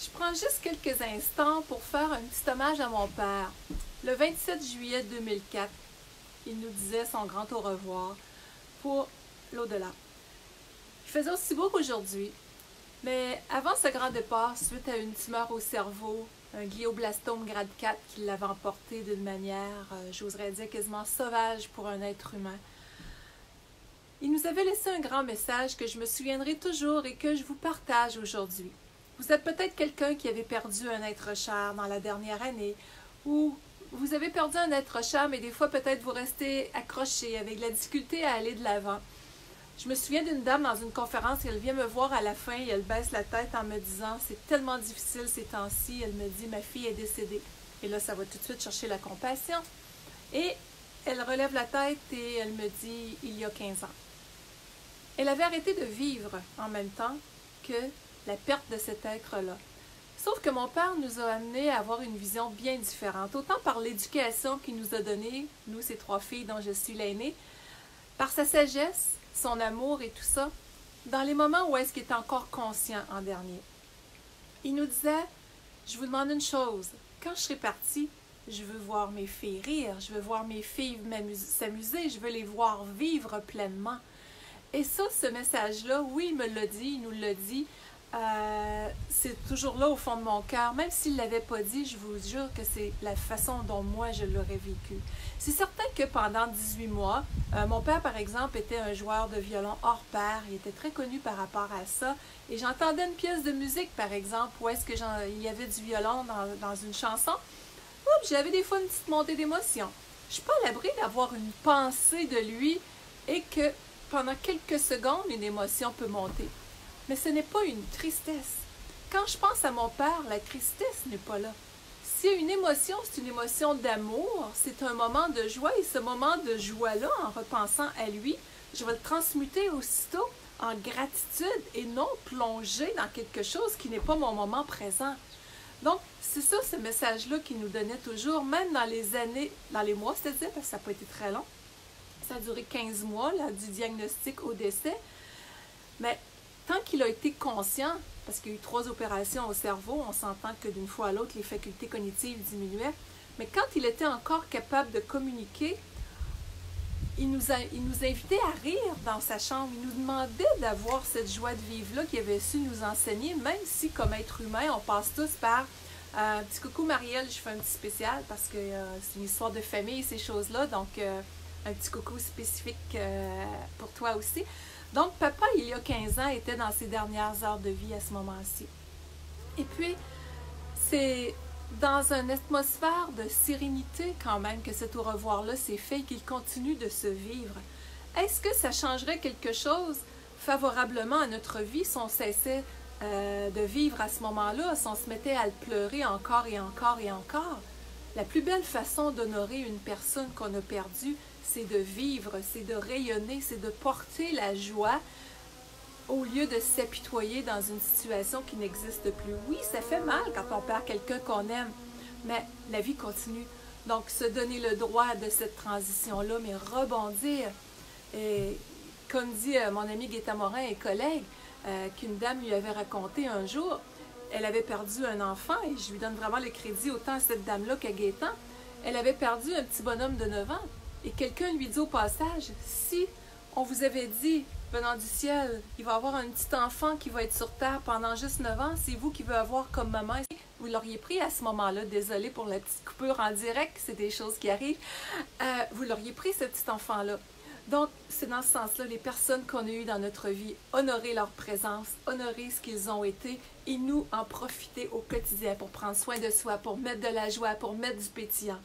Je prends juste quelques instants pour faire un petit hommage à mon père. Le 27 juillet 2004, il nous disait son grand au revoir pour l'au-delà. Il faisait aussi beau qu'aujourd'hui, mais avant ce grand départ, suite à une tumeur au cerveau, un glioblastome grade 4 qui l'avait emporté d'une manière, j'oserais dire, quasiment sauvage pour un être humain, il nous avait laissé un grand message que je me souviendrai toujours et que je vous partage aujourd'hui. Vous êtes peut-être quelqu'un qui avait perdu un être cher dans la dernière année, ou vous avez perdu un être cher, mais des fois peut-être vous restez accroché avec de la difficulté à aller de l'avant. Je me souviens d'une dame dans une conférence, elle vient me voir à la fin et elle baisse la tête en me disant « C'est tellement difficile ces temps-ci », elle me dit « Ma fille est décédée ». Et là, ça va tout de suite chercher la compassion. Et elle relève la tête et elle me dit « Il y a 15 ans ». Elle avait arrêté de vivre en même temps que la perte de cet être-là. Sauf que mon père nous a amenés à avoir une vision bien différente, autant par l'éducation qu'il nous a donnée, nous, ces trois filles dont je suis l'aînée, par sa sagesse, son amour et tout ça, dans les moments où est-ce qu'il était encore conscient en dernier. Il nous disait, je vous demande une chose, quand je serai partie, je veux voir mes filles rire, je veux voir mes filles s'amuser, je veux les voir vivre pleinement. Et ça, ce message-là, oui, il me l'a dit, il nous l'a dit, c'est toujours là au fond de mon cœur. Même s'il ne l'avait pas dit, je vous jure que c'est la façon dont moi je l'aurais vécu. C'est certain que pendant 18 mois, mon père, par exemple, était un joueur de violon hors pair. Il était très connu par rapport à ça. Et j'entendais une pièce de musique, par exemple, où est-ce qu'il y avait du violon dans une chanson. J'avais des fois une petite montée d'émotion. Je ne suis pas à l'abri d'avoir une pensée de lui et que pendant quelques secondes, une émotion peut monter. Mais ce n'est pas une tristesse. Quand je pense à mon père, la tristesse n'est pas là. S'il y a une émotion, c'est une émotion d'amour, c'est un moment de joie, et ce moment de joie-là, en repensant à lui, je vais le transmuter aussitôt en gratitude et non plonger dans quelque chose qui n'est pas mon moment présent. Donc, c'est ça, ce message-là qu'il nous donnait toujours, même dans les années, dans les mois, c'est-à-dire, parce que ça n'a pas été très long. Ça a duré 15 mois, là, du diagnostic au décès. Mais tant qu'il a été conscient, parce qu'il y a eu 3 opérations au cerveau, on s'entend que d'une fois à l'autre, les facultés cognitives diminuaient, mais quand il était encore capable de communiquer, il nous invitait à rire dans sa chambre. Il nous demandait d'avoir cette joie de vivre-là qu'il avait su nous enseigner, même si, comme être humain, on passe tous par un petit coucou Marielle, je fais un petit spécial parce que c'est une histoire de famille, ces choses-là, donc un petit coucou spécifique pour toi aussi. Donc, papa, il y a 15 ans, était dans ses dernières heures de vie à ce moment-ci. Et puis, c'est dans une atmosphère de sérénité quand même que cet au revoir-là s'est fait et qu'il continue de se vivre. Est-ce que ça changerait quelque chose favorablement à notre vie si on cessait de vivre à ce moment-là, si on se mettait à le pleurer encore et encore et encore? La plus belle façon d'honorer une personne qu'on a perdue, c'est de vivre, c'est de rayonner, c'est de porter la joie au lieu de s'apitoyer dans une situation qui n'existe plus. Oui, ça fait mal quand on perd quelqu'un qu'on aime, mais la vie continue. Donc, se donner le droit de cette transition-là, mais rebondir. Et comme dit mon ami Gaëtan Morin et collègue, qu'une dame lui avait raconté un jour, elle avait perdu un enfant, et je lui donne vraiment le crédit autant à cette dame-là qu'à Gaëtan. Elle avait perdu un petit bonhomme de 9 ans. Et quelqu'un lui dit au passage, si on vous avait dit, venant du ciel, il va y avoir un petit enfant qui va être sur terre pendant juste 9 ans, c'est vous qui veut avoir comme maman. Vous l'auriez pris à ce moment-là, désolé pour la petite coupure en direct, c'est des choses qui arrivent. Vous l'auriez pris, ce petit enfant-là. Donc, c'est dans ce sens-là, les personnes qu'on a eues dans notre vie, honorer leur présence, honorer ce qu'ils ont été et nous en profiter au quotidien pour prendre soin de soi, pour mettre de la joie, pour mettre du pétillant.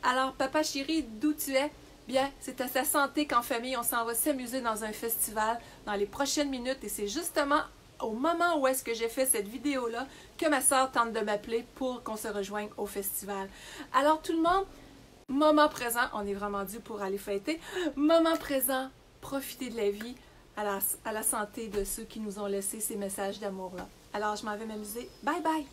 Alors, papa chéri, d'où tu es? Bien, c'est à sa santé qu'en famille, on s'en va s'amuser dans un festival dans les prochaines minutes et c'est justement au moment où est-ce que j'ai fait cette vidéo-là que ma soeur tente de m'appeler pour qu'on se rejoigne au festival. Alors, tout le monde, moment présent, on est vraiment dû pour aller fêter. Moment présent, profitez de la vie à la santé de ceux qui nous ont laissé ces messages d'amour-là. Alors, je m'en vais m'amuser. Bye bye!